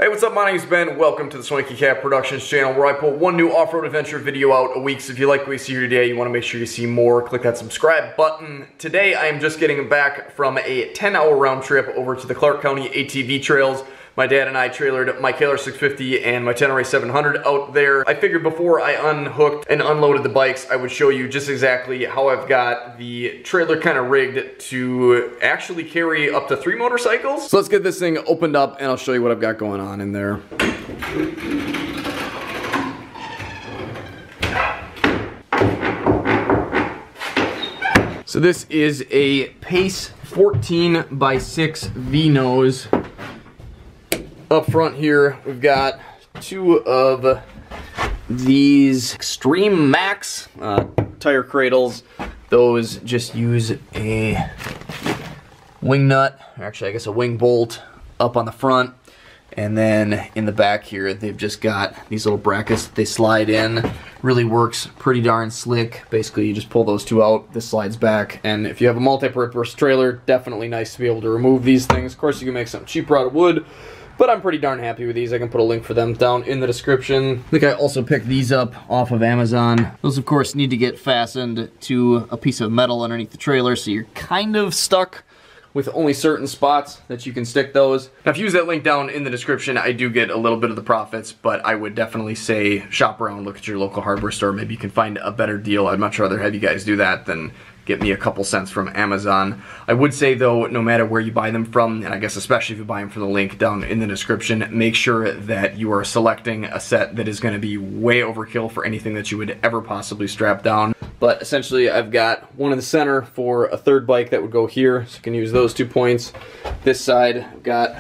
Hey, what's up? My name's Ben. Welcome to the Swanky Productions channel, where I put one new off-road adventure video out a week. So if you like what you see here today, you want to make sure you see more, click that subscribe button. Today, I am just getting back from a 10-hour round trip over to the Clark County ATV trails. My dad and I trailered my Kaler 650 and my Tenere 700 out there. I figured before I unhooked and unloaded the bikes, I would show you just exactly how I've got the trailer kind of rigged to actually carry up to 3 motorcycles. So let's get this thing opened up and I'll show you what I've got going on in there. So this is a Pace 14x6 V-nose. Up front here, we've got 2 of these Extreme Max tire cradles. Those just use a wing nut, or actually I guess a wing bolt up on the front. And then in the back here, they've just got these little brackets that they slide in. Really works pretty darn slick. Basically, you just pull those 2 out, this slides back. And if you have a multi-purpose trailer, definitely nice to be able to remove these things. Of course, you can make something cheaper out of wood, but I'm pretty darn happy with these. I can put a link for them down in the description. I think I also picked these up off of Amazon. Those, of course, need to get fastened to a piece of metal underneath the trailer, so you're kind of stuck with only certain spots that you can stick those. Now, if you use that link down in the description, I do get a little bit of the profits, but I would definitely say shop around, look at your local hardware store. Maybe you can find a better deal. I'd much rather have you guys do that than get me a couple cents from Amazon. I would say though, no matter where you buy them from, and I guess especially if you buy them from the link down in the description, make sure that you are selecting a set that is going to be way overkill for anything that you would ever possibly strap down. But essentially, I've got one in the center for a third bike that would go here, so you can use those 2 points. This side, I've got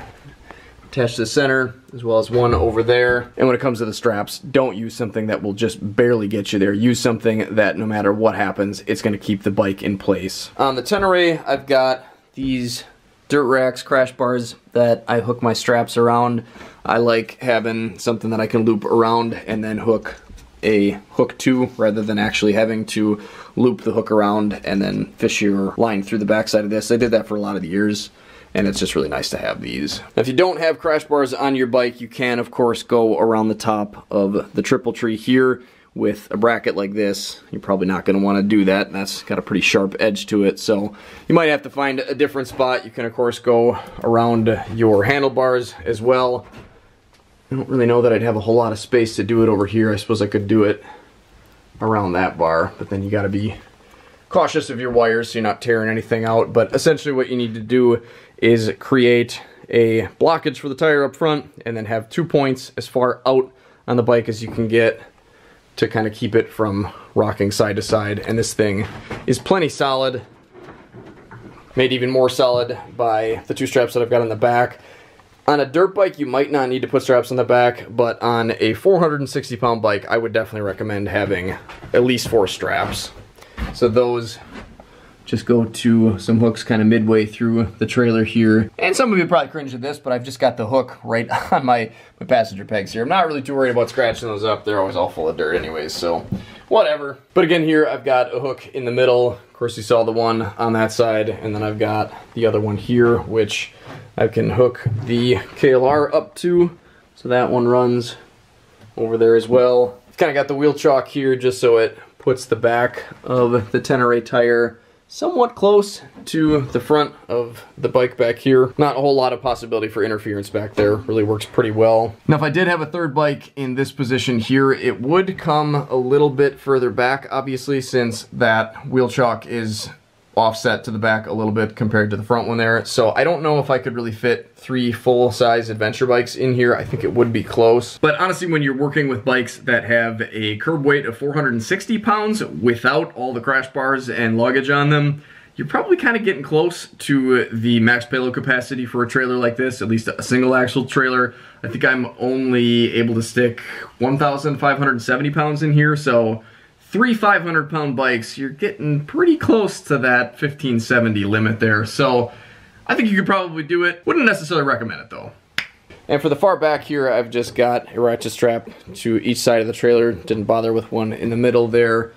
attached to the center, as well as one over there. And when it comes to the straps, don't use something that will just barely get you there. Use something that no matter what happens, it's going to keep the bike in place. On the Tenere, I've got these dirt racks, crash bars that I hook my straps around. I like having something that I can loop around and then hook a hook to, rather than actually having to loop the hook around and then fish your line through the backside of this. I did that for a lot of years, and it's just really nice to have these. Now, if you don't have crash bars on your bike, you can, of course, go around the top of the triple tree here with a bracket like this. You're probably not going to want to do that. That's got a pretty sharp edge to it, so you might have to find a different spot. You can, of course, go around your handlebars as well. I don't really know that I'd have a whole lot of space to do it over here. I suppose I could do it around that bar, but then you got to be cautious of your wires so you're not tearing anything out. But essentially what you need to do is create a blockage for the tire up front and then have 2 points as far out on the bike as you can get to kind of keep it from rocking side to side. And this thing is plenty solid, made even more solid by the 2 straps that I've got on the back. On a dirt bike, you might not need to put straps on the back, but on a 460-pound bike, I would definitely recommend having at least 4 straps. So those just go to some hooks kind of midway through the trailer here. And some of you probably cringe at this, but I've just got the hook right on my passenger pegs here. I'm not really too worried about scratching those up. They're always all full of dirt anyways, so whatever. But again, here I've got a hook in the middle. Of course, you saw the one on that side, and then I've got the other one here, which I can hook the KLR up to. So that one runs over there as well. I've kind of got the wheel chock here just so it puts the back of the Tenere tire somewhat close to the front of the bike back here. Not a whole lot of possibility for interference back there. Really works pretty well. Now, if I did have a third bike in this position here, it would come a little bit further back, obviously, since that wheel chock is offset to the back a little bit compared to the front one there. So I don't know if I could really fit 3 full-size adventure bikes in here. I think it would be close. But honestly, when you're working with bikes that have a curb weight of 460 pounds without all the crash bars and luggage on them, you're probably kind of getting close to the max payload capacity for a trailer like this, at least a single axle trailer. I think I'm only able to stick 1,570 pounds in here, so 3 500-pound bikes, you're getting pretty close to that 1570 limit there. So I think you could probably do it. Wouldn't necessarily recommend it though. And for the far back here, I've just got a ratchet strap to each side of the trailer. Didn't bother with one in the middle there.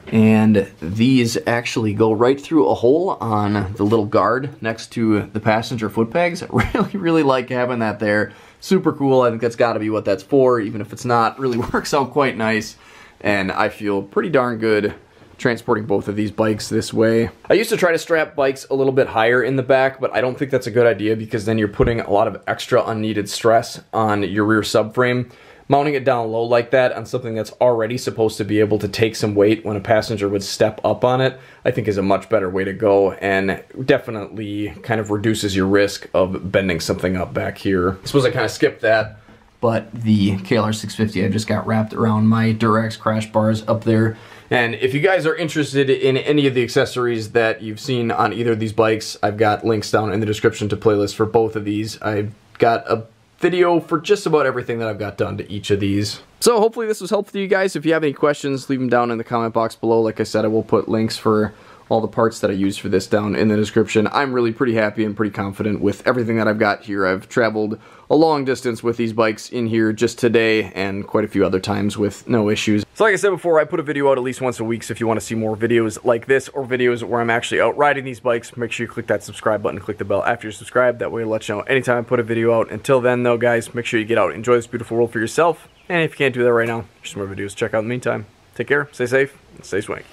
And these actually go right through a hole on the little guard next to the passenger foot pegs. I really like having that there. super cool. I think that's got to be what that's for, even if it's not. Really works out quite nice, and I feel pretty darn good transporting both of these bikes this way. I used to try to strap bikes a little bit higher in the back, but I don't think that's a good idea because then you're putting a lot of extra unneeded stress on your rear subframe. Mounting it down low like that on something that's already supposed to be able to take some weight when a passenger would step up on it, I think is a much better way to go, and definitely kind of reduces your risk of bending something up back here. I suppose I kind of skipped that, but the KLR 650 I just got wrapped around my Durax crash bars up there. And if you guys are interested in any of the accessories that you've seen on either of these bikes, I've got links down in the description to playlists for both of these. I've got a video for just about everything that I've got done to each of these. So hopefully this was helpful to you guys. If you have any questions, leave them down in the comment box below. Like I said, I will put links for all the parts that I used for this down in the description. I'm really pretty happy and pretty confident with everything that I've got here. I've traveled a long distance with these bikes in here just today and quite a few other times with no issues. So like I said before, I put a video out at least once a week, so if you want to see more videos like this or videos where I'm actually out riding these bikes, make sure you click that subscribe button, click the bell after you're subscribed. That way it'll let you know anytime I put a video out. Until then though, guys, make sure you get out, enjoy this beautiful world for yourself, and if you can't do that right now, there's some more videos to check out in the meantime. Take care, stay safe, and stay swanky.